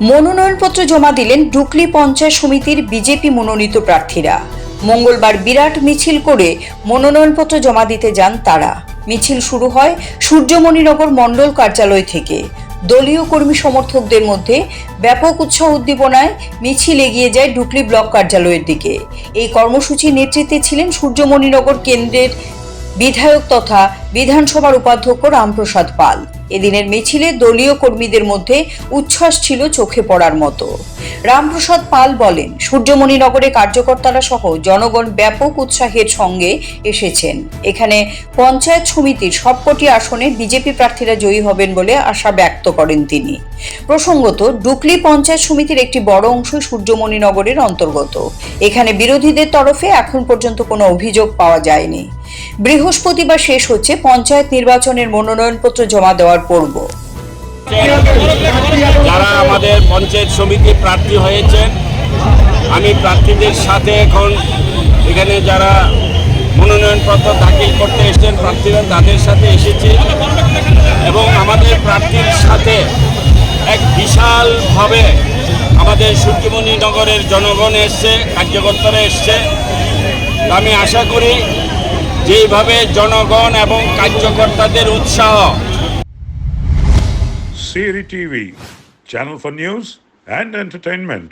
মনোনয়নপত্র জমা দিলেন ডুকলি পঞ্চায়েত সমিতির বিজেপি মনোনীত প্রার্থীরা। মঙ্গলবার বিরাট মিছিল করে মনোনয়নপত্র জমা দিতে যান তারা। মিছিল শুরু হয় সূর্যমণিনগর মণ্ডল কার্যালয় থেকে। দলীয় কর্মী সমর্থকদের মধ্যে ব্যাপক উৎসাহ উদ্দীপনায় মিছিল এগিয়ে যায় ডুকলি ব্লক কার্যালয়ের দিকে। এই কর্মসূচির নেতৃত্বে ছিলেন সূর্যমণিনগর কেন্দ্রের বিধায়ক তথা বিধানসভার উপাধ্যক্ষ রামপ্রসাদ পাল। এদিনের মিছিলে দলীয় কর্মীদের মধ্যে উচ্ছ্বাস ছিল চোখে পড়ার মতো। রামপ্রসাদ পাল বলেন, সূর্যমণিনগরে কার্যকর্তারা সহ জনগণ ব্যাপক উৎসাহের সঙ্গে এসেছেন। এখানে পঞ্চায়েত সমিতির সবকটি আসনে বিজেপি প্রার্থীরা জয়ী হবেন বলে আশা ব্যক্ত করেন তিনি। প্রসঙ্গত, ডুকলি পঞ্চায়েত সমিতির একটি বড় অংশ সূর্যমণিনগরের অন্তর্গত। এখানে বিরোধীদের তরফে এখন পর্যন্ত কোনো অভিযোগ পাওয়া যায়নি। বৃহস্পতিবার শেষ হচ্ছে পঞ্চায়েত নির্বাচনের মনোনয়নপত্র জমা দেওয়ার পর্ব। যারা আমাদের পঞ্চায়েত সমিতি প্রার্থী হয়েছেন, আমি প্রার্থীদের সাথে এখন এখানে যারা মনোনয়নপত্র দাখিল করতে এসেছেন প্রার্থীরা তাদের সাথে এসেছি এবং আমাদের প্রার্থীর সাথে এক বিশালভাবে আমাদের সূর্যমণিনগরের জনগণ এসছে, কার্যকর্তারা এসছে। আমি আশা করি যেইভাবে জনগণ এবং কার্যকর্তাদের উৎসাহ। CRI TV, channel for news and entertainment.